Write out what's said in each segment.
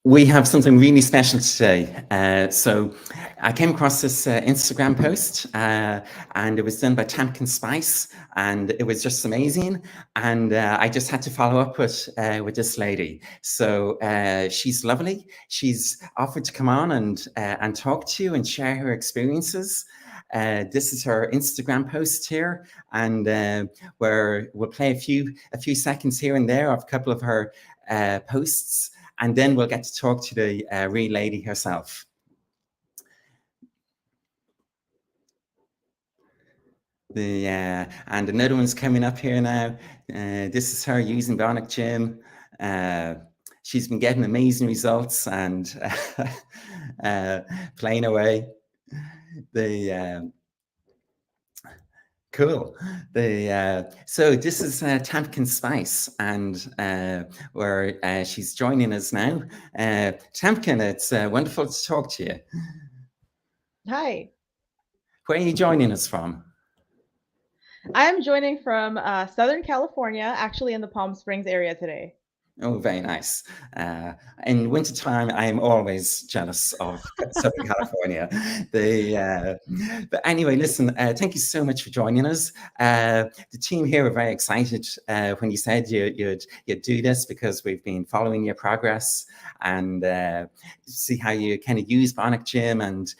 We have something really special today. So I came across this Instagram post and it was done by Tamkin Spice and it was just amazing. And I just had to follow up with this lady. So she's lovely. She's offered to come on and talk to you and share her experiences. This is her Instagram post here, and where we'll play a few seconds here and there of a couple of her posts, and then we'll get to talk to the real lady herself. And another one's coming up here now. This is her using Bionic Gym. She's been getting amazing results and playing away. Cool. So this is Tamkin Spice, and where she's joining us now. Tamkin, it's wonderful to talk to you. Hi. Where are you joining us from? I'm joining from Southern California, actually in the Palm Springs area today. Oh, very nice. In wintertime, I'm always jealous of Southern California. But anyway, listen, thank you so much for joining us. The team here are very excited when you said you'd do this, because we've been following your progress and see how you kind of use Bionic Gym, and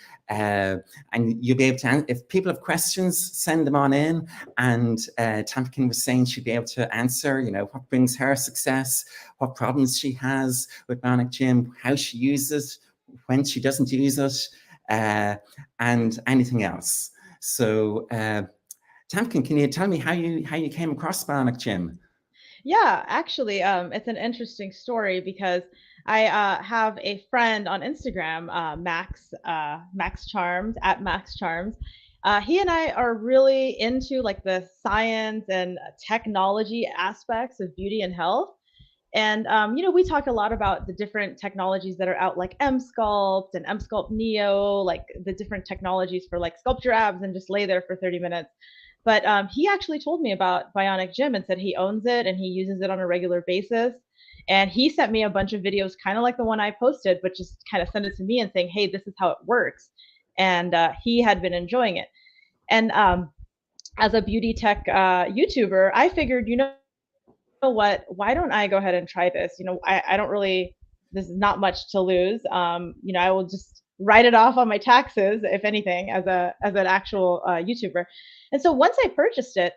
you'll be able to, if people have questions, send them on in. And Tamkin was saying she'd be able to answer, what brings her success, what problems she has with Bionic Gym, how she uses it, when she doesn't use it, and anything else. So Tamkin, can you tell me how you came across Bionic Gym? Yeah, actually, it's an interesting story because I have a friend on Instagram, Max Charms, at Max Charms. He and I are really into like the science and technology aspects of beauty and health. And we talk a lot about the different technologies that are out, like M-Sculpt and M-Sculpt Neo, like the different technologies for like sculpt your abs and just lay there for 30 minutes. But he actually told me about Bionic Gym and said he owns it and he uses it on a regular basis. And he sent me a bunch of videos, kind of like the one I posted, but just kind of sent it to me and saying, hey, this is how it works. And he had been enjoying it. And as a beauty tech YouTuber, I figured, what, why don't I go ahead and try this? I don't really, this is not much to lose. I will just write it off on my taxes, if anything, as an actual YouTuber. And so once I purchased it,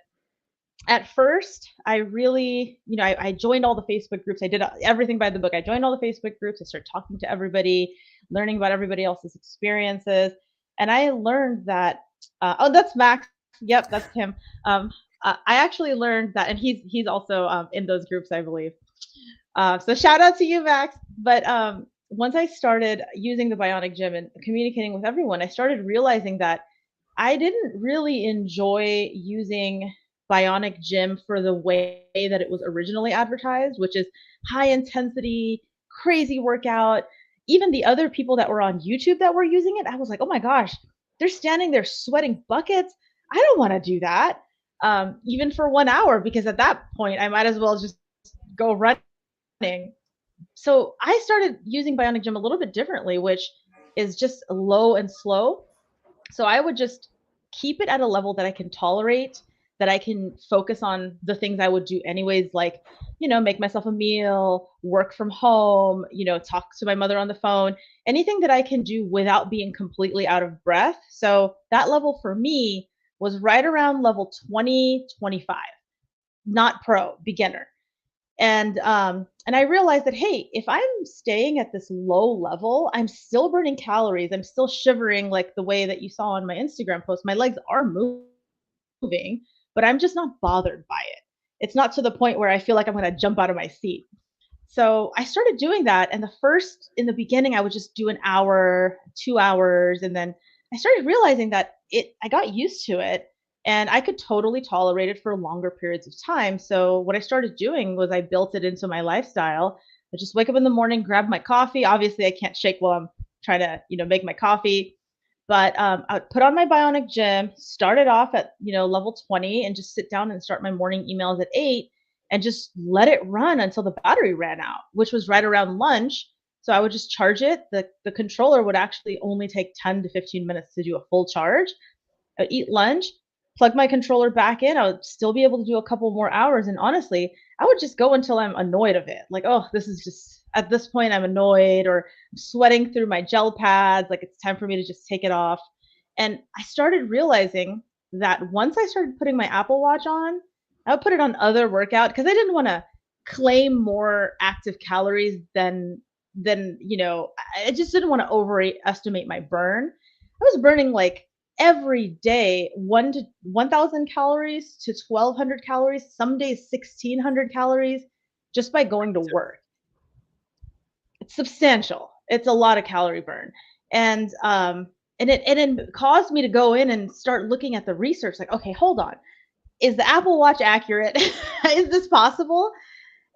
at first I really, I joined all the Facebook groups. I did everything by the book. I joined all the Facebook groups. I started talking to everybody, learning about everybody else's experiences. And I learned that, oh, that's Max. Yep, that's him. I actually learned that, and he's also in those groups, I believe. So shout out to you, Max. But once I started using the Bionic Gym and communicating with everyone, I started realizing that I didn't really enjoy using Bionic Gym for the way that it was originally advertised, which is high intensity, crazy workout. Even the other people that were on YouTube that were using it, I was like, oh my gosh, they're standing there sweating buckets. I don't want to do that, even for 1 hour, because at that point I might as well just go running. So I started using Bionic Gym a little bit differently, which is just low and slow. So I would just keep it at a level that I can tolerate, that I can focus on the things I would do anyways, like, make myself a meal, work from home, talk to my mother on the phone, anything that I can do without being completely out of breath. So that level for me was right around level 20, 25, not pro, beginner. And I realized that, hey, if I'm staying at this low level, I'm still burning calories. I'm still shivering, like the way that you saw on my Instagram post. My legs are moving, but I'm just not bothered by it. It's not to the point where I feel like I'm going to jump out of my seat. So I started doing that. And in the beginning, I would just do an hour, 2 hours. And then I started realizing that I got used to it and I could totally tolerate it for longer periods of time. So what I started doing was I built it into my lifestyle. I just wake up in the morning, grab my coffee. Obviously, I can't shake while I'm trying to, make my coffee. But I would put on my Bionic Gym, start it off at, level 20, and just sit down and start my morning emails at 8. and just let it run until the battery ran out, which was right around lunch. So I would just charge it. The controller would actually only take 10 to 15 minutes to do a full charge. I'd eat lunch, plug my controller back in. I would still be able to do a couple more hours. And honestly, I would just go until I'm annoyed of it. Like, oh, this is just, at this point, I'm annoyed, or I'm sweating through my gel pads. Like, it's time for me to just take it off. And I started realizing that once I started putting my Apple Watch on, I would put it on other workout because I didn't want to claim more active calories than I just didn't want to overestimate my burn. I was burning like every day 1,000 calories to 1,200 calories, some days 1,600 calories, just by going to work. It's substantial. It's a lot of calorie burn, and it caused me to go in and start looking at the research. Like, okay, hold on, is the Apple Watch accurate? Is this possible?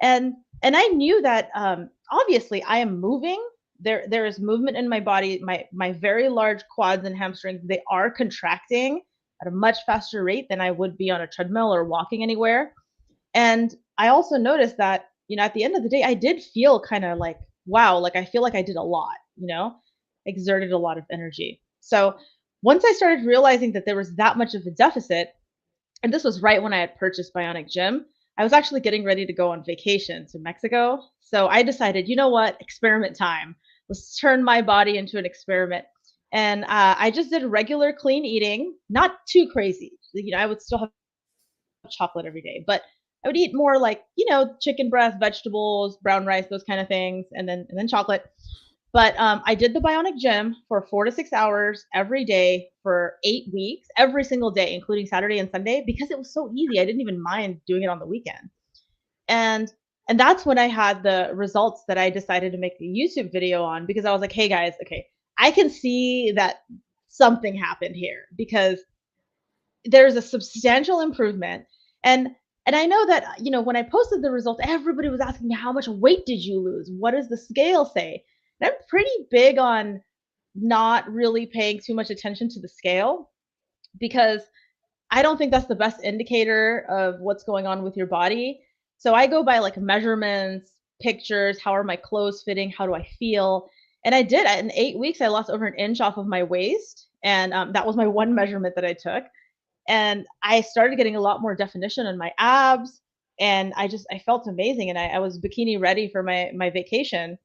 And I knew that obviously I am moving. There is movement in my body. My very large quads and hamstrings, they are contracting at a much faster rate than I would be on a treadmill or walking anywhere. And I also noticed that, at the end of the day, I did feel kind of like, wow, like I feel like I did a lot, exerted a lot of energy. So once I started realizing that there was that much of a deficit, and this was right when I had purchased Bionic Gym, I was actually getting ready to go on vacation to Mexico. So I decided, you know what, experiment time. Let's turn my body into an experiment. And I just did regular clean eating, not too crazy. I would still have chocolate every day, but I would eat more like, chicken breast, vegetables, brown rice, those kind of things, and then chocolate. But I did the Bionic Gym for 4 to 6 hours every day for 8 weeks, every single day, including Saturday and Sunday, because it was so easy. I didn't even mind doing it on the weekend. And and that's when I had the results that I decided to make a YouTube video on, because I was like, hey guys, okay, I can see that something happened here, because there's a substantial improvement. And I know that, when I posted the results, everybody was asking me, how much weight did you lose? What does the scale say? And I'm pretty big on not really paying too much attention to the scale, because I don't think that's the best indicator of what's going on with your body. So I go by like measurements, pictures, how are my clothes fitting, how do I feel? And I did. In 8 weeks, I lost over an inch off of my waist. And that was my one measurement that I took. And I started getting a lot more definition in my abs. And I felt amazing. And I was bikini ready for my vacation.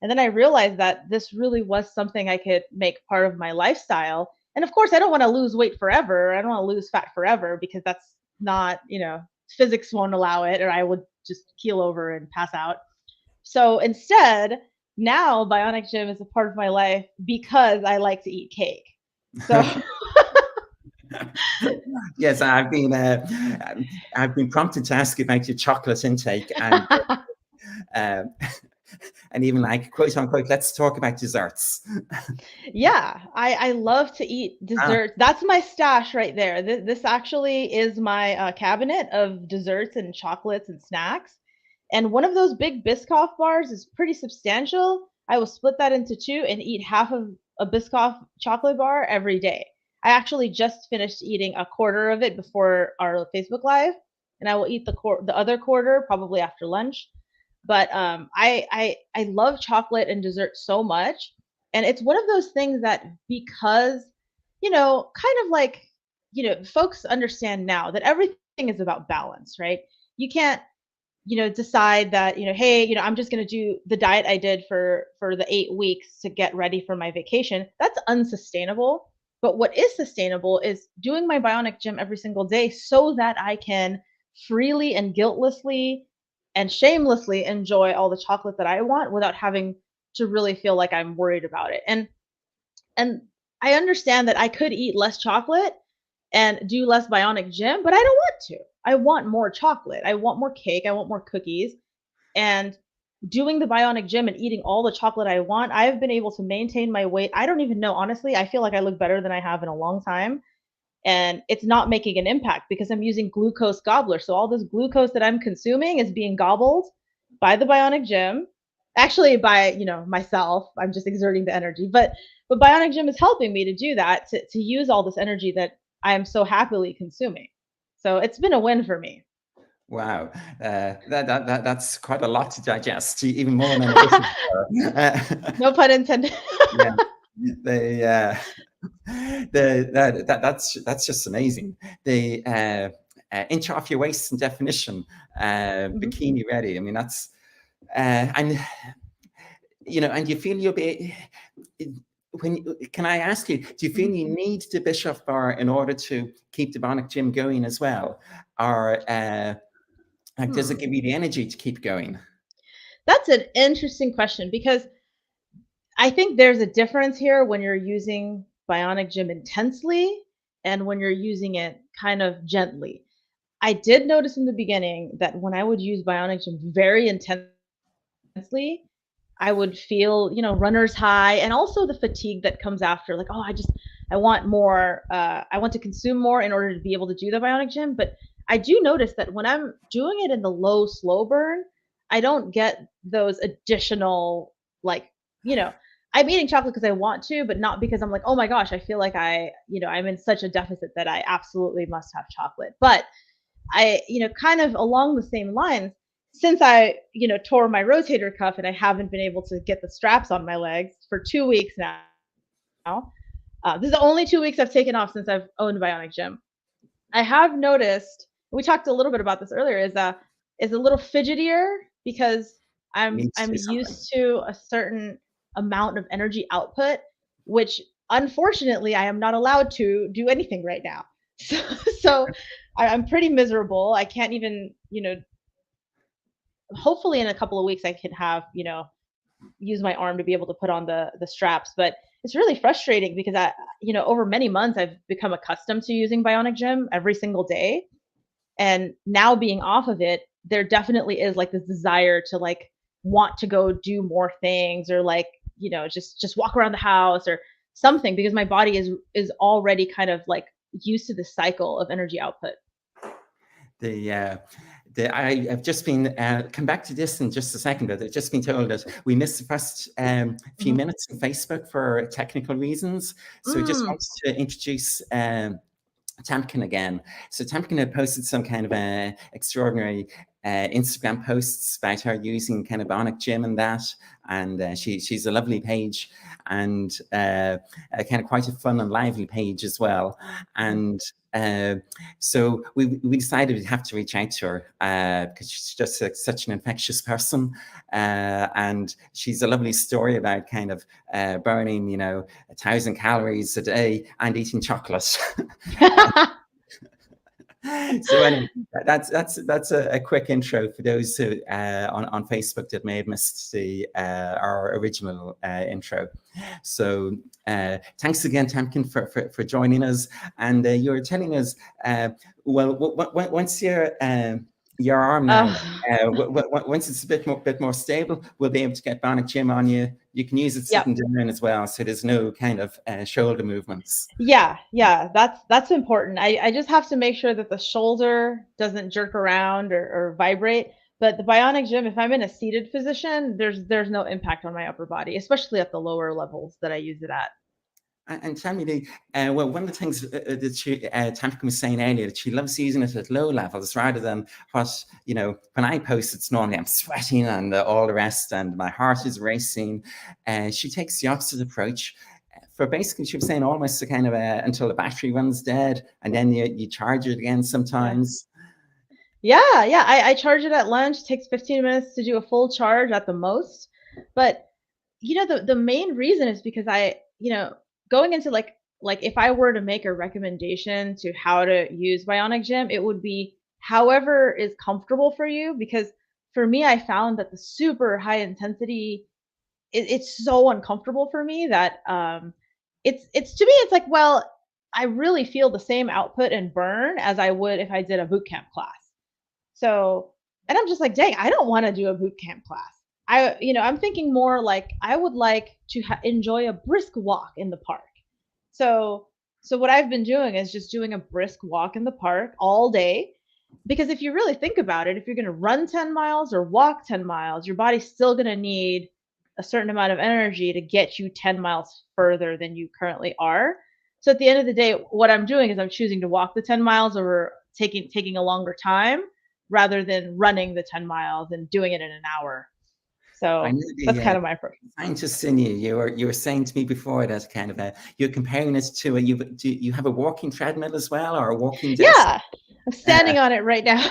And then I realized that this really was something I could make part of my lifestyle. And of course, I don't want to lose weight forever. I don't want to lose fat forever, because that's not, physics won't allow it, or I would just keel over and pass out. So instead, now Bionic Gym is a part of my life because I like to eat cake. So Yes, I've been prompted to ask you about your chocolate intake, and uh, and even like, quote unquote, let's talk about desserts. yeah, I love to eat desserts. That's my stash right there. This actually is my cabinet of desserts and chocolates and snacks. And one of those big Biscoff bars is pretty substantial. I will split that into two and eat half of a Biscoff chocolate bar every day. I actually just finished eating a quarter of it before our Facebook Live, and I will eat the other quarter probably after lunch. But I love chocolate and dessert so much, and it's one of those things that, because kind of like, folks understand now that everything is about balance, right? You can't decide that, hey, I'm just going to do the diet I did for the 8 weeks to get ready for my vacation. That's unsustainable. But what is sustainable is doing my Bionic Gym every single day, so that I can freely and guiltlessly and shamelessly enjoy all the chocolate that I want, without having to really feel like I'm worried about it. And I understand that I could eat less chocolate and do less Bionic Gym, but I don't want to. I want more chocolate. I want more cake. I want more cookies. And doing the Bionic Gym and eating all the chocolate I want, I've been able to maintain my weight. I don't even know, honestly. I feel like I look better than I have in a long time. And it's not making an impact because I'm using glucose gobbler. So all this glucose that I'm consuming is being gobbled by the Bionic Gym. Actually, by myself. I'm just exerting the energy. But Bionic Gym is helping me to do that, to use all this energy that I am so happily consuming. So it's been a win for me. Wow. That's quite a lot to digest, even more than it is before. No pun intended. Yeah. They, that's just amazing. The inch off your waist in definition, Mhm, bikini ready. I mean, that's and and you feel you'll be. Can I ask you? Do you feel mhm. you need the Bishop bar in order to keep the Bionic Gym going as well, or like, does it Hmm. give you the energy to keep going? That's an interesting question because I think there's a difference here when you're using Bionic Gym intensely and when you're using it kind of gently. I did notice in the beginning that when I would use Bionic Gym very intensely, I would feel, runner's high and also the fatigue that comes after. Like, oh, I want more. I want to consume more in order to be able to do the Bionic Gym. But I do notice that when I'm doing it in the low, slow burn, I don't get those additional, like, you know, I'm eating chocolate because I want to, but not because I'm like, oh my gosh, I feel like I'm in such a deficit that I absolutely must have chocolate. But kind of along the same lines, since I, tore my rotator cuff and I haven't been able to get the straps on my legs for 2 weeks now. This is the only 2 weeks I've taken off since I've owned Bionic Gym. I have noticed, we talked a little bit about this earlier, is a little fidgetier because You I'm need to I'm do something. used to a certain amount of energy output, which unfortunately I am not allowed to do anything right now. So, so I'm pretty miserable. I can't even, hopefully in a couple of weeks I can have, use my arm to be able to put on the straps. But it's really frustrating because over many months I've become accustomed to using Bionic Gym every single day, and now being off of it, there definitely is like this desire to like want to go do more things or like just walk around the house or something because my body is already kind of like used to the cycle of energy output. The I've just been come back to this in just a second, but I've just been told that we missed the first few Mhm. minutes on Facebook for technical reasons. So just Mm. wanted to introduce Tamkin again. So Tamkin had posted some kind of extraordinary Instagram posts about her using kind of Bionic Gym and that, and she's a lovely page and kind of quite a fun and lively page as well. Mhm. And so we decided we'd have to reach out to her because she's just such an infectious person, and she's a lovely story about kind of burning 1,000 calories a day and eating chocolate. So anyway, that's a quick intro for those who on Facebook that may have missed the our original intro. So thanks again, Tamkin, for joining us. And you were telling us, well, once your arm now, Oh, once it's a bit more stable, we'll be able to get Bionic Gym on you. You can use it yep. sitting down as well, so there's no kind of shoulder movements. Yeah, yeah, that's important. I just have to make sure that the shoulder doesn't jerk around or vibrate. But the Bionic Gym, if I'm in a seated position, there's no impact on my upper body, especially at the lower levels that I use it at. And tell me, well, one of the things that Tamika was saying earlier, that she loves using it at low levels rather than what, when I post, it's normally I'm sweating and all the rest, and my heart is racing. She takes the opposite approach. For basically, she was saying almost a kind of until the battery runs dead, and then you charge it again Yeah. sometimes. Yeah, yeah. I charge it at lunch. Takes 15 minutes to do a full charge at the most. But the main reason is because going into like if I were to make a recommendation to how to use Bionic Gym, it would be however is comfortable for you. Because for me, I found that the super high intensity it's so uncomfortable for me that it's to me it's like, well, I really feel the same output and burn as I would if I did a boot camp class. So, and I'm just like, dang, I don't want to do a boot camp class. I'm thinking more like I would like to enjoy a brisk walk in the park. So, so what I've been doing is just doing a brisk walk in the park all day. Because if you really think about it, if you're going to run 10 miles or walk 10 miles, your body's still going to need a certain amount of energy to get you 10 miles further than you currently are. So at the end of the day, what I'm doing is I'm choosing to walk the 10 miles over taking a longer time rather than running the 10 miles and doing it in an hour. I So know that's the kind of my approach. scientists in you. You were saying to me before that kind of you're comparing it to you have a walking treadmill as well, or a walking desk? Yeah, I'm Uh, standing on it right now.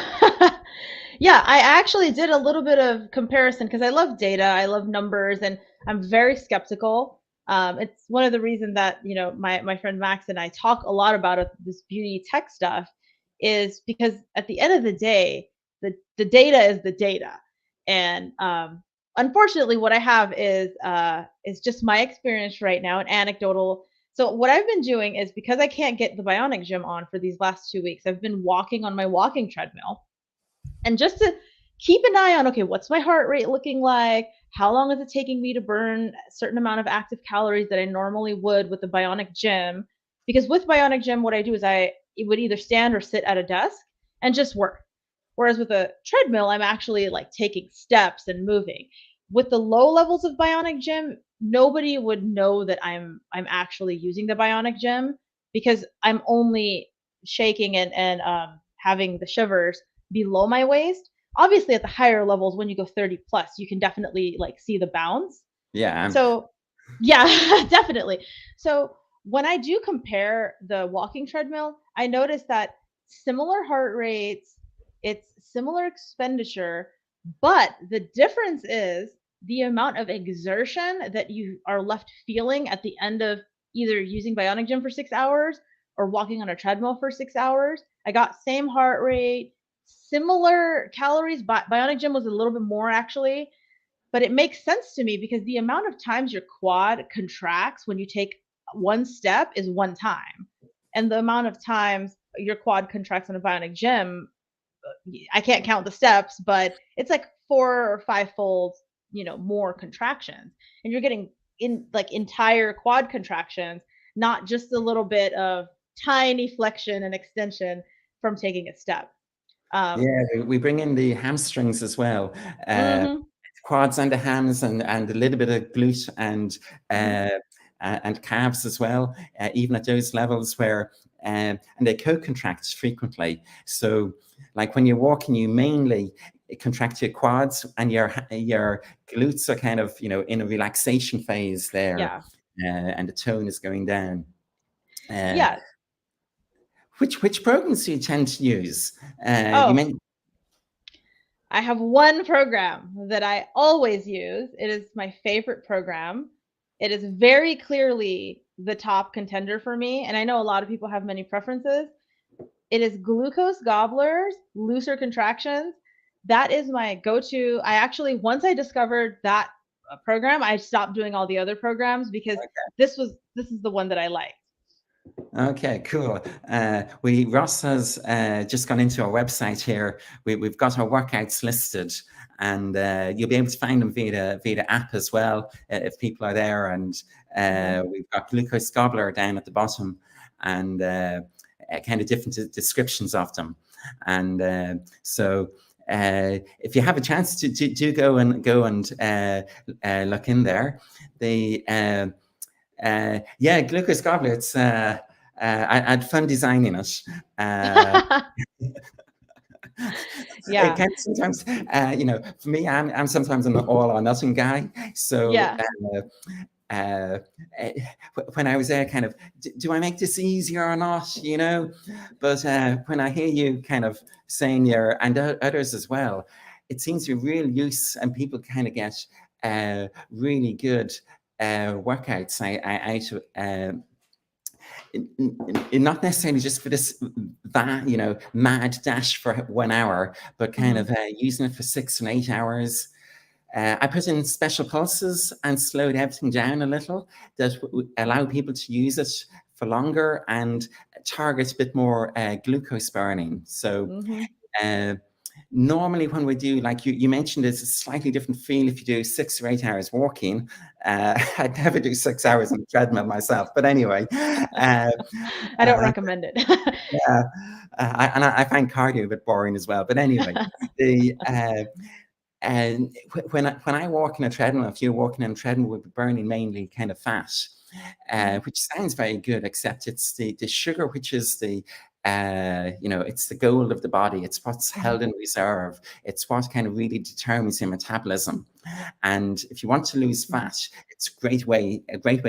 Yeah, I actually did a little bit of comparison because I love data, I love numbers, and I'm very skeptical. It's one of the reasons that my friend Max and I talk a lot about this beauty tech stuff, is because at the end of the day, the data is the data, and unfortunately, what I have is just my experience right now, and anecdotal. So what I've been doing is, because I can't get the Bionic Gym on for these last 2 weeks, I've been walking on my walking treadmill, and just to keep an eye on, okay, what's my heart rate looking like? How long is it taking me to burn a certain amount of active calories that I normally would with the Bionic Gym? Because with Bionic Gym, what I do is I would either stand or sit at a desk and just work. Whereas with a treadmill, I'm actually like taking steps and moving. With the low levels of Bionic Gym, nobody would know that I'm actually using the Bionic Gym, because I'm only shaking and having the shivers below my waist. Obviously, at the higher levels, when you go 30 plus, you can definitely like see the bounce. yeah, So, yeah, definitely. So, when I do compare the walking treadmill, I notice that similar heart rates, it's similar expenditure, but the difference is the amount of exertion that you are left feeling at the end of either using Bionic Gym for 6 hours or walking on a treadmill for 6 hours. I got same heart rate, similar calories. Bionic Gym was a little bit more actually, but it makes sense to me because the amount of times your quad contracts when you take one step is one time. And the amount of times your quad contracts on a Bionic Gym, I can't count the steps, but it's like 4 or 5 fold, more contractions. And you're getting in like entire quad contractions, not just a little bit of tiny flexion and extension from taking a step. Um, yeah. We bring in the hamstrings as well. Uh, mhm, Quads and the hams, and a little bit of glute mhm. and calves as well, even at those levels where and they co-contract frequently. So, like when you're walking, you mainly contract your quads, and your glutes are kind of in a relaxation phase there, Yeah. and the tone is going down. Uh, Yeah. which programs do you tend to use? You Oh, mentioned. I have one program that I always use. It is my favorite program. It is very clearly the top contender for me, and I know a lot of people have many preferences. It is glucose gobblers, looser contractions. That is my go-to. I actually, once I discovered that program, I stopped doing all the other programs because this is the one that I like. Okay, cool. We Ross has just gone into our website here. We've got our workouts listed, and you'll be able to find them via the app as well, if people are there. And Mhm. we've got glucose gobbler down at the bottom, and kind of different descriptions of them. And so. If you have a chance to do go and look in there, the yeah, glucose gobbler. It's I had fun designing it. Uh, it Yeah. can sometimes, for me, I'm sometimes an all or nothing guy. So Yeah. uh, uh, when I was there, kind of, do I make this easier or not? But when I hear you kind of saying and others as well, it seems to be real use, and people kind of get really good workouts out of not necessarily just for this mad dash for 1 hour, but kind Mhm. of using it for 6 and 8 hours. I put in special pulses and slowed everything down a little that would allow people to use it for longer and target a bit more glucose burning. So Mhm. uh, normally when we do, like you mentioned, it's a slightly different feel if you do 6 or 8 hours walking. I'd never do 6 hours on the treadmill myself, but anyway. I don't Uh, recommend it. yeah, I find cardio a bit boring as well. But anyway, the and when I walk in a treadmill, if you're walking in a treadmill, we're burning mainly kind of fat, Mhm. which sounds very good, except it's the sugar, which is the It's the gold of the body. It's what's held Mhm. in reserve. It's what kind of really determines your metabolism. And if you want to lose Mhm. fat, it's a great way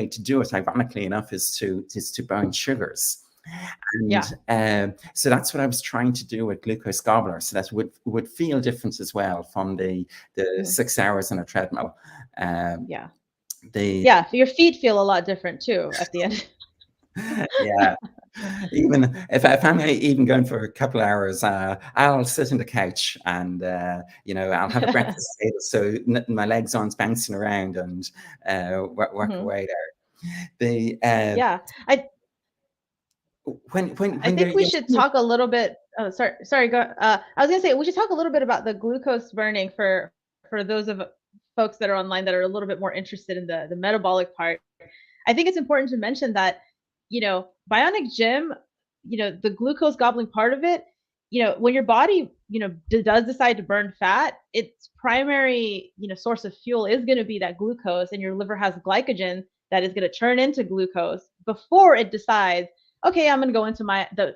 to do it, ironically enough, is to burn sugars. And Yeah. so that's what I was trying to do with glucose gobbler, so that would feel different as well from the Mhm. 6 hours on a treadmill. Um, Yeah. the Yeah, your feet feel a lot different too at the end. Yeah, even if I'm even going for a couple of hours, I'll sit on the couch and I'll have a breakfast table, so my legs aren't bouncing around, and work Mhm. away there. The Yeah. I when think we should you're talk a little bit. Oh, sorry. Go. I was gonna say we should talk a little bit about the glucose burning for those of folks that are online that are a little bit more interested in the metabolic part. I think it's important to mention that Bionic Gym, the glucose gobbling part of it, when your body does decide to burn fat, its primary source of fuel is going to be that glucose, and your liver has glycogen that is going to turn into glucose before it decides, okay, I'm going to go into the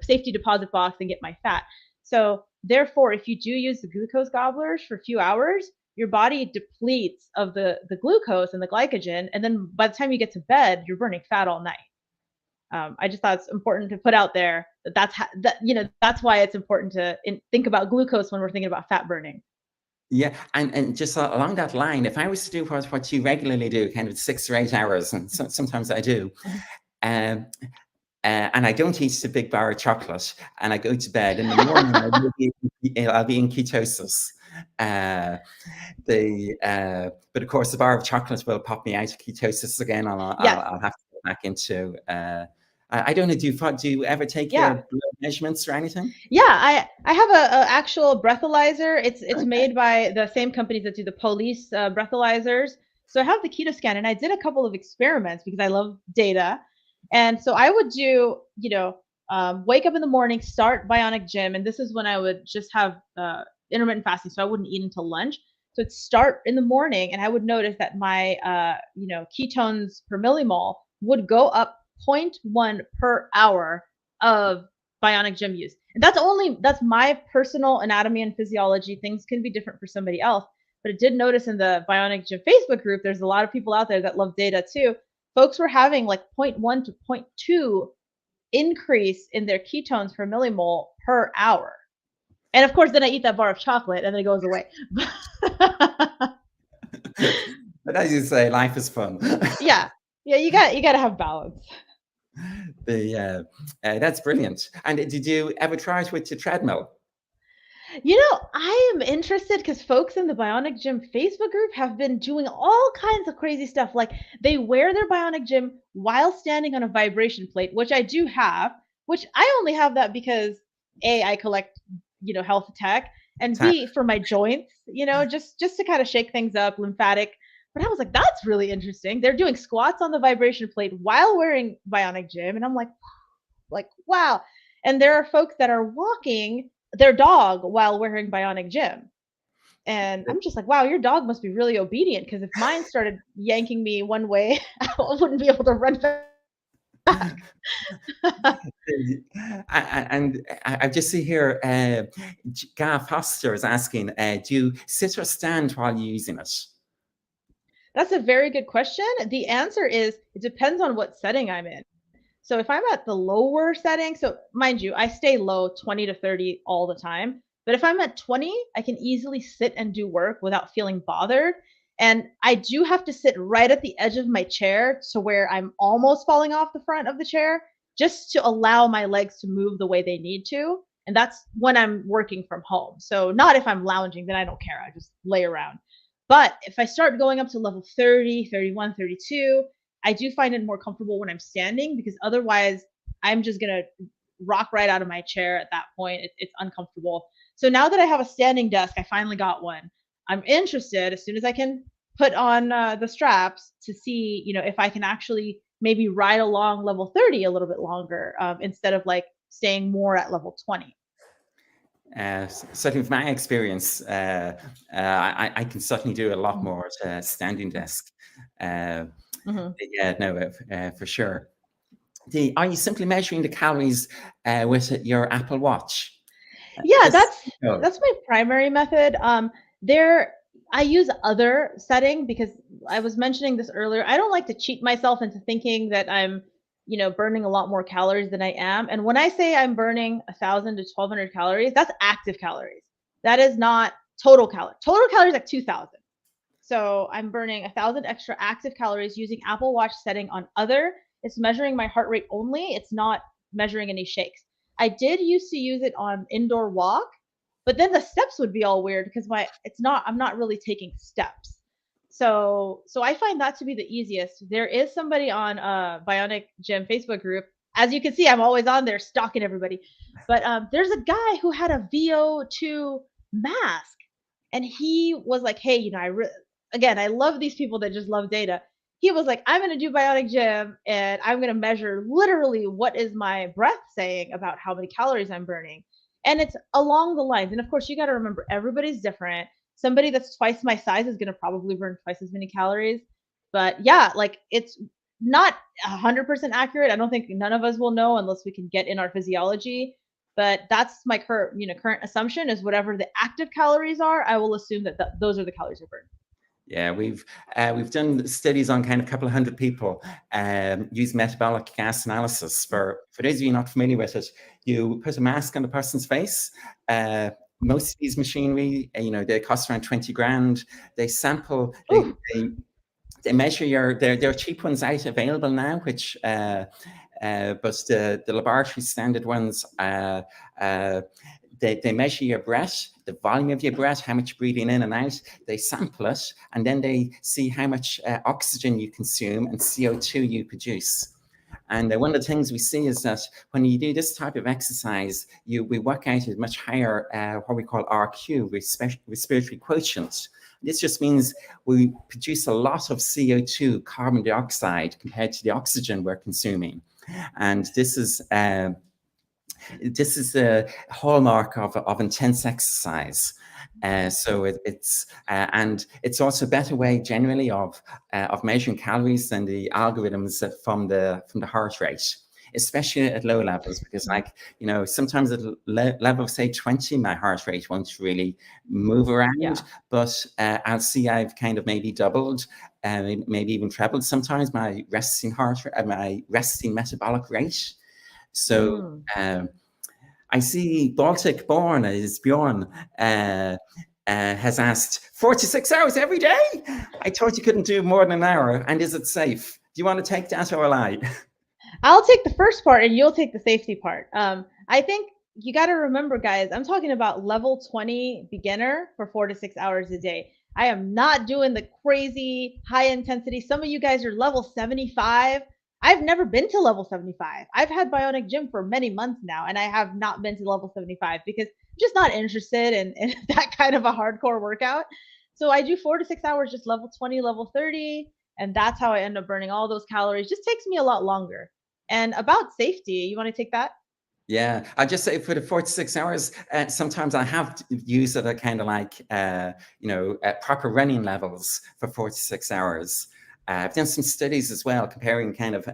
safety deposit box and get my fat. So therefore, if you do use the glucose gobblers for a few hours, your body depletes of the glucose and the glycogen, and then by the time you get to bed, you're burning fat all night. I just thought it's important to put out there that that's why it's important to think about glucose when we're thinking about fat burning. Yeah, and just along that line, if I was to do what you regularly do, kind of 6 or 8 hours, and sometimes I do, Mhm. um, and I don't eat the big bar of chocolate, and I go to bed in the morning, I'll be in ketosis. Uh, but of course, the bar of chocolate will pop me out of ketosis again, and Yes. I'll have to go back into. I don't know. Do you ever take your Yeah. blood measurements or anything? Yeah, I have a actual breathalyzer. It's Okay. made by the same companies that do the police breathalyzers. So I have the keto scan, and I did a couple of experiments because I love data. And so I would do, wake up in the morning, start Bionic Gym, and this is when I would just have intermittent fasting, so I wouldn't eat until lunch. So it'd start in the morning, and I would notice that my, ketones per millimole would go up zero point 0.1 per hour of Bionic Gym use. And that's my personal anatomy and physiology. Things can be different for somebody else. But I did notice in the Bionic Gym Facebook group, there's a lot of people out there that love data too. Folks were having like zero point 0.1 to zero point 0.2 increase in their ketones per millimole per hour. And of course, then I eat that bar of chocolate and then it goes away. But as you say, life is fun. Yeah. Yeah, you got to have balance. That's brilliant. And did you ever try it with the treadmill? I am interested because folks in the Bionic Gym Facebook group have been doing all kinds of crazy stuff. Like they wear their Bionic Gym while standing on a vibration plate, which I do have, which I only have that because A, I collect, health tech, and B, for my joints, just to kind of shake things up, lymphatic. But I was like, that's really interesting. They're doing squats on the vibration plate while wearing Bionic Gym. And I'm like, wow. And there are folks that are walking their dog while wearing Bionic Gym. And I'm just like, wow, your dog must be really obedient because if mine started yanking me one way, I wouldn't be able to run back. And I just see here, Gav Foster is asking, do you sit or stand while you're using it? That's a very good question. The answer is it depends on what setting I'm in. So if I'm at the lower setting, so mind you, I stay low 20 to 30 all the time. But if I'm at 20, I can easily sit and do work without feeling bothered. And I do have to sit right at the edge of my chair to where I'm almost falling off the front of the chair just to allow my legs to move the way they need to. And that's when I'm working from home. So not if I'm lounging, then I don't care. I just lay around. But if I start going up to level 30, 31, 32, I do find it more comfortable when I'm standing because otherwise I'm just going to rock right out of my chair at that point. It's uncomfortable. So now that I have a standing desk, I finally got one. I'm interested as soon as I can put on the straps to see, if I can actually maybe ride along level 30 a little bit longer instead of like staying more at level 20. Certainly, from my experience, I can certainly do a lot Mhm. more at a standing desk. Uh, Mhm. yeah, no, for sure. are you simply measuring the calories with your Apple Watch? Yeah, Just that's my primary method. There I use other setting because I was mentioning this earlier. I don't like to cheat myself into thinking that I'm, burning a lot more calories than I am. And when I say I'm burning 1,000 to 1,200 calories, that's active calories. That is not total calories. Total calories like 2,000. So I'm burning 1,000 extra active calories using Apple Watch setting on other. It's measuring my heart rate only. It's not measuring any shakes. I did used to use it on indoor walk, but then the steps would be all weird because I'm not really taking steps. So I find that to be the easiest. There is somebody on Bionic Gym Facebook group. As you can see, I'm always on there stalking everybody. But there's a guy who had a VO2 mask, and he was like, "Hey, again, I love these people that just love data." He was like, "I'm going to do Bionic Gym and I'm going to measure literally what is my breath saying about how many calories I'm burning." And it's along the lines. And of course, you got to remember everybody's different. Somebody that's twice my size is going to probably burn twice as many calories. But yeah, like it's not 100% accurate. I don't think none of us will know unless we can get in our physiology. But that's my current assumption is whatever the active calories are, I will assume that those are the calories I burn. Yeah, we've done studies on kind of a couple of hundred people, use metabolic gas analysis. For those of you not familiar with it, you put a mask on the person's face. Most of these machinery, they cost around 20 grand. They sample, they measure there are cheap ones out available now, which but the laboratory standard ones, they measure your breath, the volume of your breath, how much you're breathing in and out. They sample it, and then they see how much oxygen you consume and CO2 you produce. And one of the things we see is that when you do this type of exercise, we work out a much higher, what we call RQ, respiratory quotient. This just means we produce a lot of CO2, carbon dioxide, compared to the oxygen we're consuming. And this is a hallmark of intense exercise. So and it's also a better way generally of measuring calories than the algorithms from the heart rate, especially at low levels, because sometimes at level of say 20, my heart rate won't really move around, but I'll see I've kind of maybe doubled, maybe even trebled sometimes my resting metabolic rate. So I see Baltic Born as Bjorn has asked 46 hours every day. I thought you couldn't do more than an hour. And is it safe? Do you want to take that or lie? I'll take the first part and you'll take the safety part. I think you got to remember, guys, I'm talking about level 20 beginner for 4 to 6 hours a day. I am not doing the crazy high intensity. Some of you guys are level 75. I've never been to level 75. I've had Bionic Gym for many months now, and I have not been to level 75 because I'm just not interested in that kind of a hardcore workout. So I do 4 to 6 hours, just level 20, level 30, and that's how I end up burning all those calories. Just takes me a lot longer. And about safety, you want to take that? Yeah, I just say for the 4 to 6 hours, sometimes I have used it at kind of like, at proper running levels for 4 to 6 hours. I've done some studies as well, comparing kind of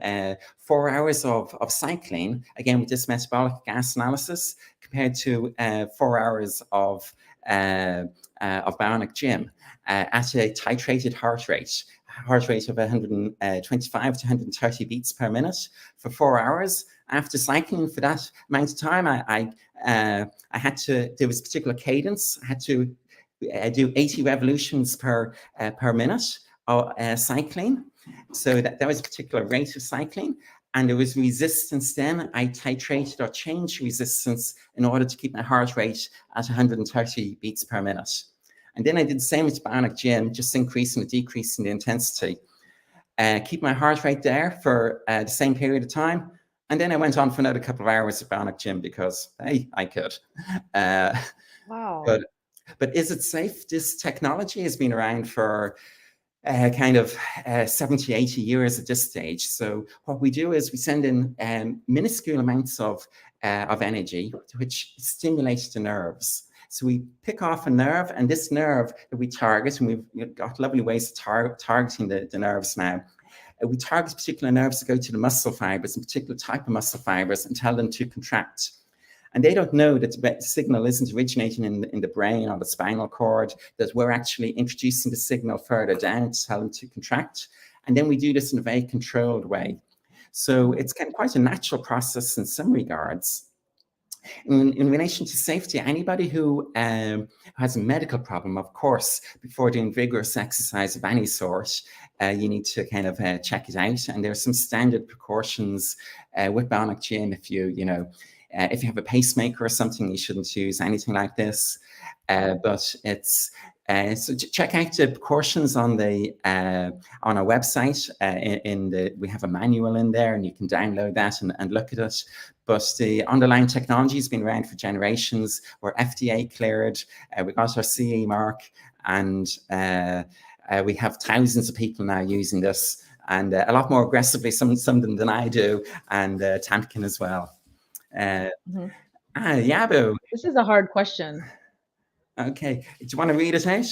4 hours of cycling, again, with this metabolic gas analysis, compared to 4 hours of Bionic Gym at a titrated heart rate of 125 to 130 beats per minute for 4 hours. After cycling for that amount of time, I had to, there was a particular cadence. I had to do 80 revolutions per minute cycling. So that was a particular rate of cycling. And there was resistance then. I titrated or changed resistance in order to keep my heart rate at 130 beats per minute. And then I did the same with Bionic Gym, just increasing or decreasing the intensity. Keep my heart rate there for the same period of time. And then I went on for another couple of hours at Bionic Gym because, hey, I could. Wow. But is it safe? This technology has been around for kind of 70, 80 years at this stage. So what we do is we send in minuscule amounts of energy, which stimulates the nerves. So we pick off a nerve, and this nerve that we target, and we've got lovely ways of targeting the nerves now. we target particular nerves that go to the muscle fibers, and particular type of muscle fibers, and tell them to contract. And they don't know that the signal isn't originating in the brain or the spinal cord, that we're actually introducing the signal further down to tell them to contract. And then we do this in a very controlled way. So it's kind of quite a natural process in some regards. In relation to safety, anybody who has a medical problem, of course, before doing vigorous exercise of any sort, you need to kind of check it out. And there are some standard precautions with Bionic Gym. If if you have a pacemaker or something, you shouldn't use anything like this. But it's so check out the precautions on our website. We have a manual in there, and you can download that and look at it. But the underlying technology has been around for generations. We're FDA cleared. We got our CE mark, and we have thousands of people now using this, and a lot more aggressively, some of them than I do, and Tamkin as well. Yabo. This is a hard question. Okay, do you want to read it out?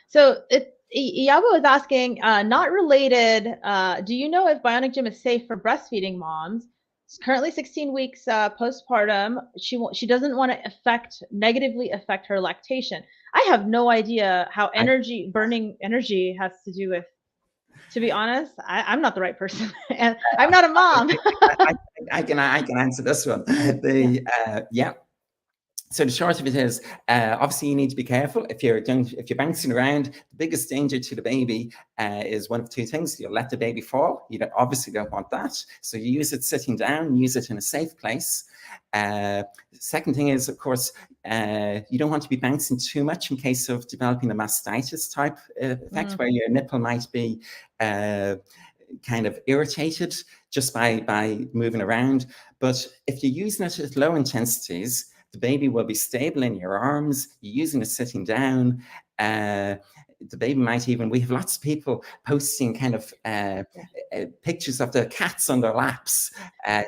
So Yabo is asking, not related, do you know if Bionic Gym is safe for breastfeeding moms? It's currently 16 weeks postpartum. She doesn't want to negatively affect her lactation. I have no idea how burning energy has to do with. To be honest, I'm not the right person, and I'm not a mom. I can answer this one. Yeah. So the short of it is, obviously you need to be careful if you're bouncing around. The biggest danger to the baby is one of two things: you'll let the baby fall. You obviously don't want that. So you use it sitting down, use it in a safe place. Second thing is, of course, you don't want to be bouncing too much in case of developing a mastitis type effect, where your nipple might be kind of irritated just by moving around. But if you're using it at low intensities, the baby will be stable in your arms. You're using it sitting down. The baby might even, we have lots of people posting kind of pictures of their cats on their laps. Cats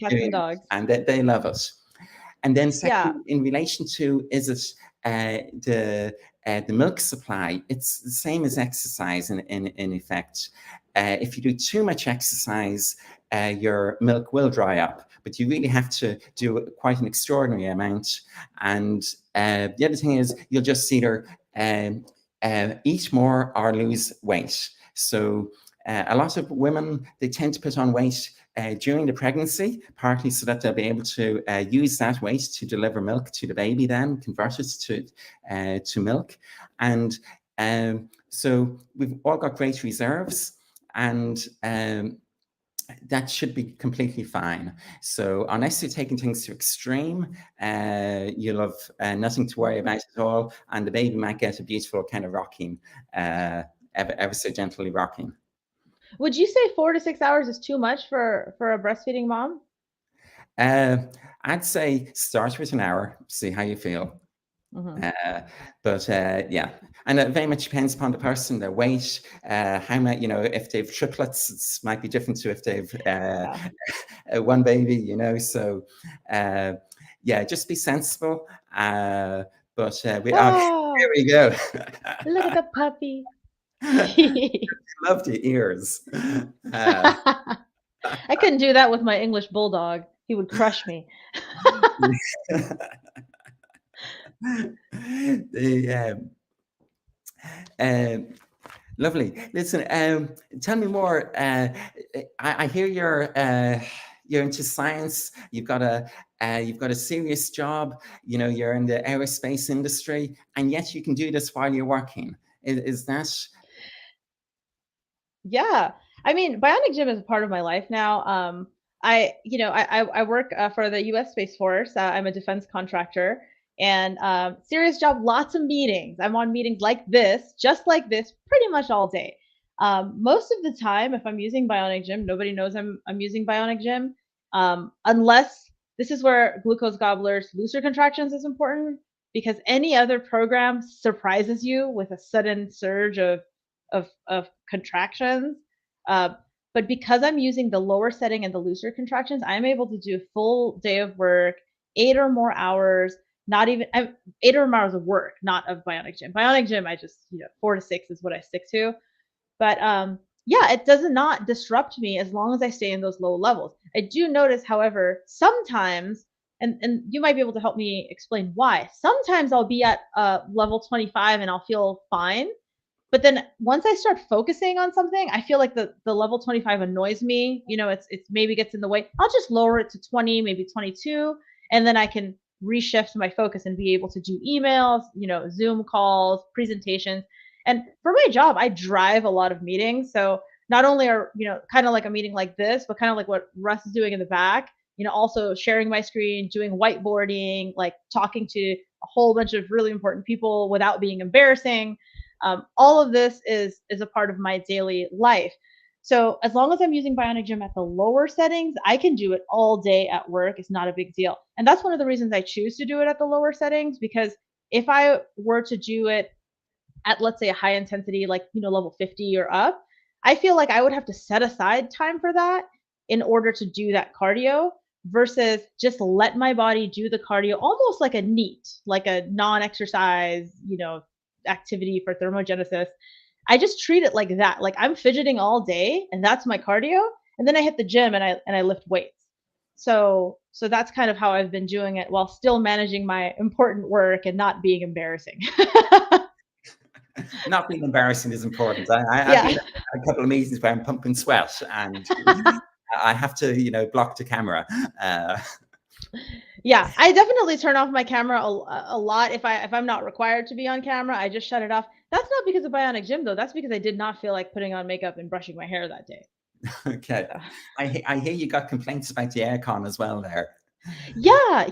and dogs. And they love it. And then second, in relation to, is it the milk supply, it's the same as exercise in effect. If you do too much exercise, your milk will dry up. But you really have to do quite an extraordinary amount. And the other thing is, you'll just see her eat more or lose weight. So a lot of women, they tend to put on weight during the pregnancy, partly so that they'll be able to use that weight to deliver milk to the baby, then convert it to milk. And so we've all got great reserves, and that should be completely fine. So unless you're taking things to extreme, you'll have nothing to worry about at all, and the baby might get a beautiful kind of rocking, ever so gently rocking. Would you say 4 to 6 hours is too much for a breastfeeding mom? I'd say start with an hour, see how you feel. Yeah, and it very much depends upon the person, their weight, how much, if they've triplets, it might be different to if they've one baby, so yeah, just be sensible. There we go. Look at the puppy. Love the ears. I couldn't do that with my English bulldog. He would crush me. Lovely. Listen, tell me more. I hear you're into science. You've got a serious job. You're in the aerospace industry, and yet you can do this while you're working. Is that? Yeah, I mean, Bionic Gym is a part of my life now. I work for the U.S. Space Force. I'm a defense contractor, and serious job, lots of meetings. I'm on meetings like this, just like this, pretty much all day. Most of the time, if I'm using Bionic Gym, nobody knows I'm using Bionic Gym, unless this is where glucose gobblers, looser contractions is important, because any other program surprises you with a sudden surge of contractions. But because I'm using the lower setting and the looser contractions, I'm able to do a full day of work, 8 or more hours, 8 or more hours of work, not of Bionic Gym. Bionic Gym, I just, 4 to 6 is what I stick to. But yeah, it does not disrupt me as long as I stay in those low levels. I do notice, however, sometimes, and you might be able to help me explain why. Sometimes I'll be at level 25 and I'll feel fine. But then once I start focusing on something, I feel like the level 25 annoys me. It's maybe gets in the way. I'll just lower it to 20, maybe 22, and then I can reshift my focus and be able to do emails, Zoom calls, presentations. And for my job, I drive a lot of meetings. So not only are, kind of like a meeting like this, but kind of like what Russ is doing in the back, also sharing my screen, doing whiteboarding, like talking to a whole bunch of really important people without being embarrassing. All of this is a part of my daily life. So as long as I'm using Bionic Gym at the lower settings, I can do it all day at work. It's not a big deal. And that's one of the reasons I choose to do it at the lower settings, because if I were to do it at, let's say, a high intensity, like, level 50 or up, I feel like I would have to set aside time for that in order to do that cardio versus just let my body do the cardio almost like a NEAT, like a non-exercise, activity for thermogenesis. I just treat it like that. Like I'm fidgeting all day and that's my cardio. And then I hit the gym and I lift weights. So that's kind of how I've been doing it while still managing my important work and not being embarrassing. Not being embarrassing is important. I've been Yeah. at a couple of meetings where I'm pumping sweat and I have to, block the camera. Yeah, I definitely turn off my camera a lot if I'm not required to be on camera. I just shut it off. That's not because of Bionic Gym though. That's because I did not feel like putting on makeup and brushing my hair that day. Okay. So. I hear you got complaints about the aircon as well there. Yeah.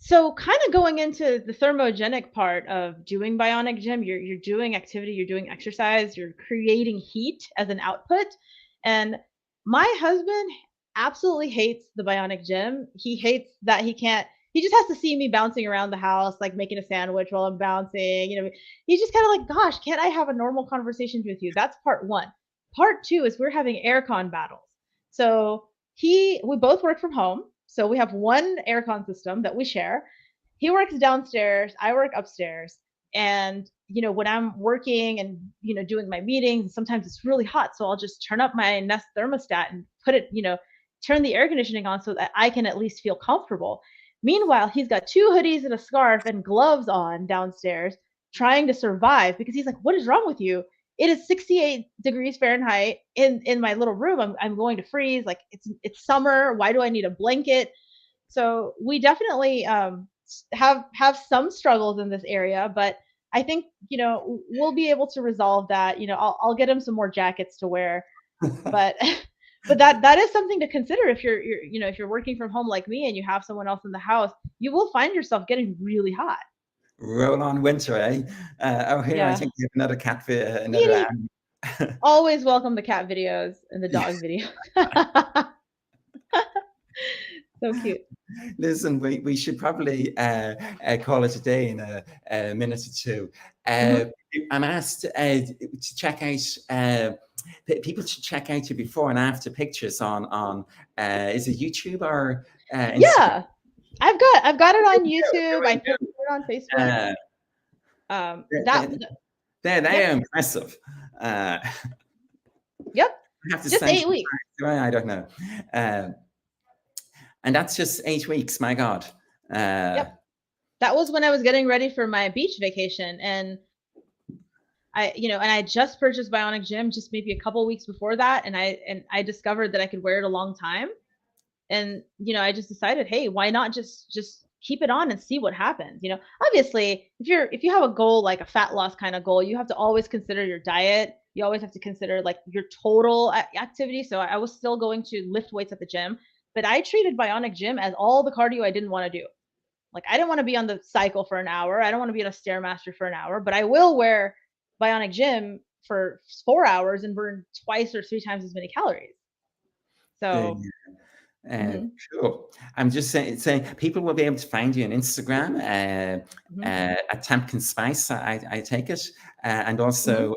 So kind of going into the thermogenic part of doing Bionic Gym, you're doing activity, you're doing exercise, you're creating heat as an output. And my husband absolutely hates the Bionic Gym. He hates that he just has to see me bouncing around the house, like making a sandwich while I'm bouncing. He's just kind of like, gosh, can't I have a normal conversation with you? That's part one. Part two is we're having aircon battles. So we both work from home. So we have one aircon system that we share. He works downstairs, I work upstairs. And, when I'm working and, doing my meetings, sometimes it's really hot. So I'll just turn up my Nest thermostat and put it, turn the air conditioning on so that I can at least feel comfortable. Meanwhile, he's got two hoodies and a scarf and gloves on downstairs trying to survive because he's like, what is wrong with you? It is 68 degrees Fahrenheit in my little room. I'm going to freeze. Like it's summer. Why do I need a blanket? So we definitely have some struggles in this area, but I think we'll be able to resolve that. I'll get him some more jackets to wear, but but that is something to consider if you're if you're working from home like me and you have someone else in the house, you will find yourself getting really hot. Roll on winter, eh? Here I Yeah. think we have another cat, another. Kitty. Always welcome the cat videos and the dog videos. So cute. Listen, we should probably call it a day in a minute or two. Mm-hmm. I'm asked to check out. People should check out your before and after pictures on is it YouTube or Instagram? Yeah, I've got it on There YouTube. I we posted go. it on Facebook. They, they Yep, are impressive. yep. I have to Just say, 8 weeks. I don't know. And that's just 8 weeks. My God. Yep. That was when I was getting ready for my beach vacation, and I just purchased Bionic Gym just maybe a couple weeks before that, and I discovered that I could wear it a long time, and I just decided, hey, why not just keep it on and see what happens. Obviously, if you have a goal like a fat loss kind of goal, you have to always consider your diet. You always have to consider like your total activity. So I was still going to lift weights at the gym, but I treated Bionic Gym as all the cardio I didn't want to do. Like I didn't want to be on the cycle for an hour. I don't want to be on a stairmaster for an hour, but I will wear Bionic Gym for 4 hours and burn twice or three times as many calories. The, So mhm, Cool. I'm just saying people will be able to find you on Instagram mhm, at Tamkin Spice, I take it, and mhm. also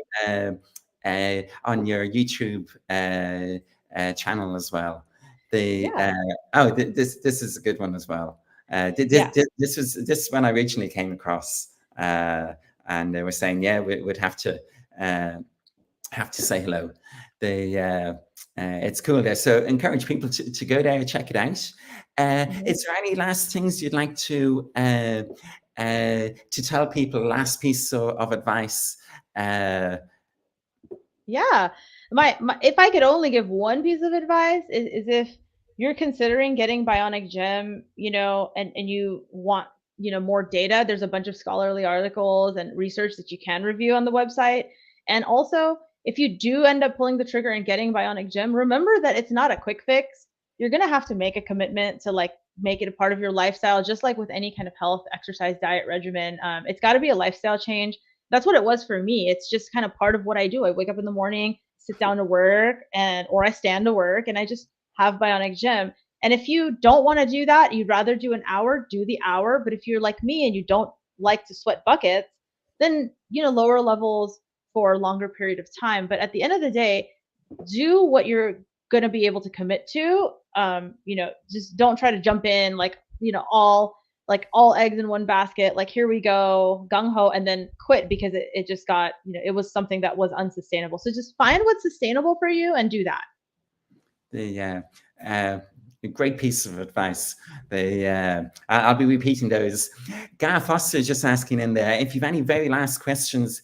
on your YouTube channel as well. Yeah. This is a good one as well. Yeah. This was when I originally came across, and they were saying, yeah, we'd have to have to say hello. It's cool there. So encourage people to go there and check it out. Is there any last things you'd like to tell people? Last piece of advice? Yeah. My if I could only give one piece of advice is if you're considering getting Bionic Gym, and you want, more data, there's a bunch of scholarly articles and research that you can review on the website. And also, if you do end up pulling the trigger and getting Bionic Gym, remember that it's not a quick fix. You're going to have to make a commitment to like make it a part of your lifestyle, just like with any kind of health, exercise, diet regimen. It's got to be a lifestyle change. That's what it was for me. It's just kind of part of what I do. I wake up in the morning, sit down to work, or I stand to work, and I just have Bionic Gym. And if you don't want to do that, you'd rather do an hour, do the hour. But if you're like me and you don't like to sweat buckets, then lower levels for a longer period of time. But at the end of the day, do what you're going to be able to commit to. Just don't try to jump in all eggs in one basket, like here we go, gung ho, and then quit because it just got, it was something that was unsustainable. So just find what's sustainable for you and do that. A great piece of advice. I'll be repeating those. Gail Foster is just asking in there, if you've any very last questions,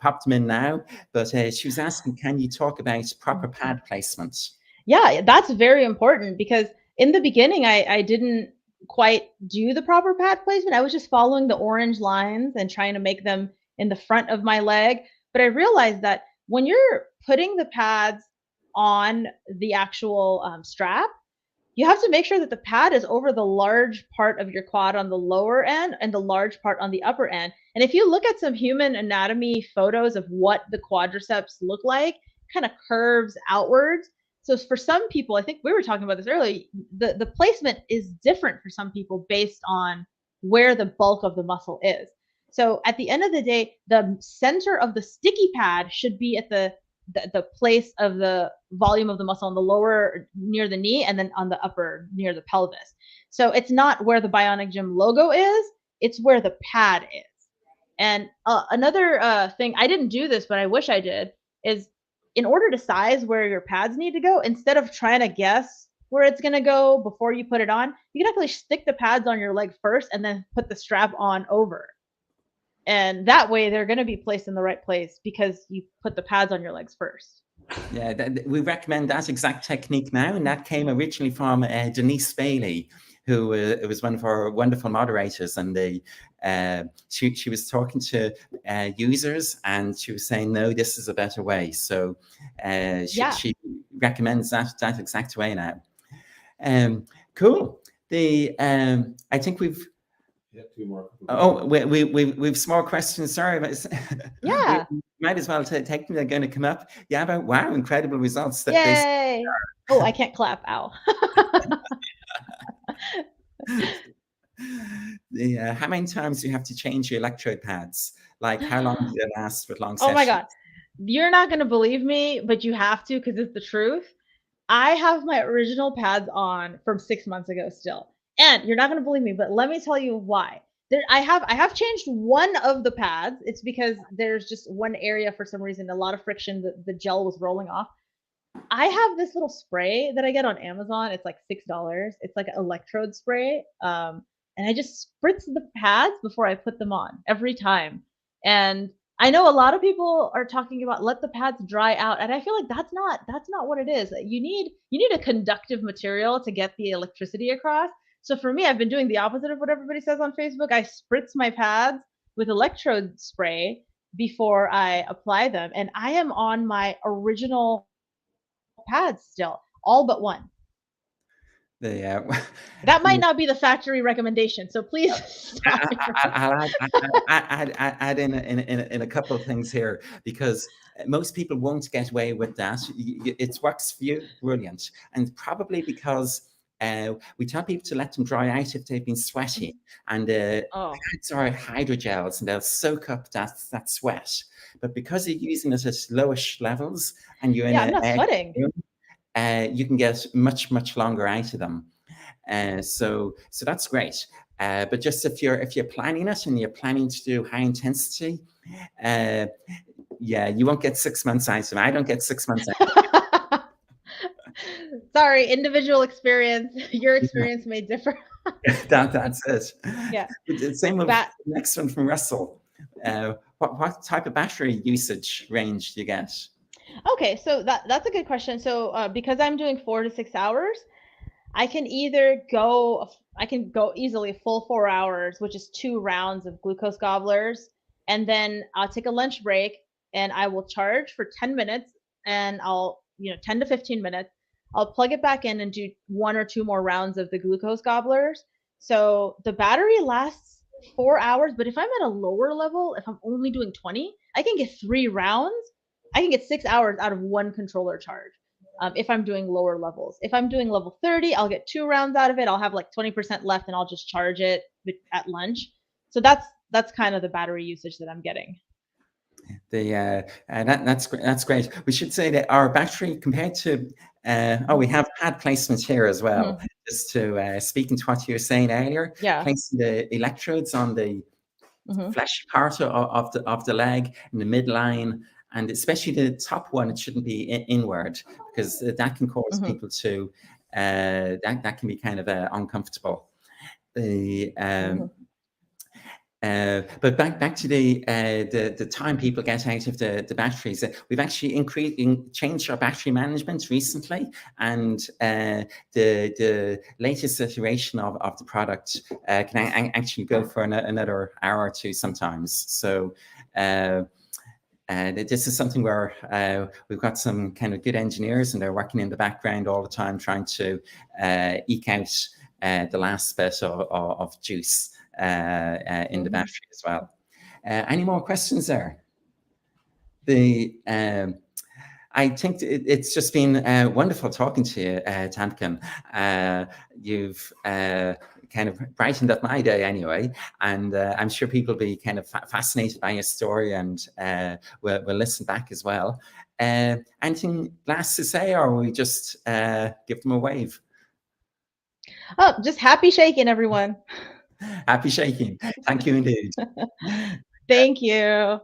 pop them in now. But she was asking, can you talk about proper pad placement? Yeah, that's very important because in the beginning, I didn't quite do the proper pad placement. I was just following the orange lines and trying to make them in the front of my leg. But I realized that when you're putting the pads on the actual strap, you have to make sure that the pad is over the large part of your quad on the lower end and the large part on the upper end. And if you look at some human anatomy photos of what the quadriceps look like, kind of curves outwards. So for some people, I think we were talking about this earlier, the placement is different for some people based on where the bulk of the muscle is. So at the end of the day, the center of the sticky pad should be at the place of the volume of the muscle on the lower near the knee and then on the upper near the pelvis. So it's not where the Bionic Gym logo is, it's where the pad is. And another thing, I didn't do this, but I wish I did, is in order to size where your pads need to go, instead of trying to guess where it's going to go before you put it on, you can actually stick the pads on your leg first and then put the strap on over. And that way they're going to be placed in the right place because you put the pads on your legs first. Yeah, we recommend that exact technique now. And that came originally from Denise Bailey, who was one of our wonderful moderators. And she was talking to users and she was saying, no, this is a better way. So she recommends that exact way now. Cool. I think we've... Two more. Oh, we've some more questions. Sorry, but yeah, we might as well take them. They're going to come up. Yeah, but wow, incredible results! Yay! Oh, I can't clap. Ow. How many times do you have to change your electrode pads? Like, how long do they last with long sessions? Oh my God, you're not going to believe me, but you have to because it's the truth. I have my original pads on from 6 months ago still. And you're not going to believe me, but let me tell you why. I have changed one of the pads. It's because there's just one area for some reason, a lot of friction, the gel was rolling off. I have this little spray that I get on Amazon. It's like $6. It's like an electrode spray. And I just spritz the pads before I put them on every time. And I know a lot of people are talking about let the pads dry out, and I feel like that's not what it is. You need a conductive material to get the electricity across. So for me, I've been doing the opposite of what everybody says on Facebook. I spritz my pads with electrode spray before I apply them, and I am on my original pads still, all but one. That might not be the factory recommendation, so please stop. I'll add in a couple of things here, because most people won't get away with that. It works for you, brilliant, and probably because we tell people to let them dry out if they've been sweaty, and pads are hydrogels and they'll soak up that sweat. But because you're using it at lowish levels and you're I'm not sweating. You can get much longer out of them. So that's great. But just if you're planning it and you're planning to do high intensity, Yeah, you won't get 6 months out of me. I don't get 6 months out. Sorry, individual experience. Your experience may differ. That's it. Yeah. The same with the next one from Russell. What type of battery usage range do you get? Okay, so that's a good question. So because I'm doing 4 to 6 hours, I can go easily a full 4 hours, which is 2 rounds of glucose gobblers, and then I'll take a lunch break and I will charge for 10 minutes, and 10 to 15 minutes. I'll plug it back in and do 1 or 2 more rounds of the glucose gobblers. So the battery lasts 4 hours, but if I'm at a lower level, if I'm only doing 20, I can get 3 rounds. I can get 6 hours out of 1 controller charge. If I'm doing lower levels. If I'm doing level 30, I'll get 2 rounds out of it. I'll have like 20% left and I'll just charge it at lunch. So that's kind of the battery usage that I'm getting. That's great. We should say that our battery compared to we have had placements here as well. Just to speaking to what you were saying earlier, placing the electrodes on the fleshy part of the leg in the midline, and especially the top one, it shouldn't be inward, because that can cause people to that can be kind of uncomfortable. But back to the time people get out of the batteries. We've actually changed our battery management recently, and the latest iteration of the product can actually go for another hour or two sometimes. So this is something where we've got some kind of good engineers, and they're working in the background all the time trying to eke out the last bit of juice in the battery as well. Any more questions there? I think it's just been wonderful talking to you, Tamkin. You've kind of brightened up my day anyway, and I'm sure people will be kind of fascinated by your story, and we'll listen back as well. Anything last to say, or we just give them a wave? Oh, just happy shaking, everyone. Happy shaking. Thank you indeed. Thank you.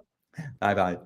Bye-bye.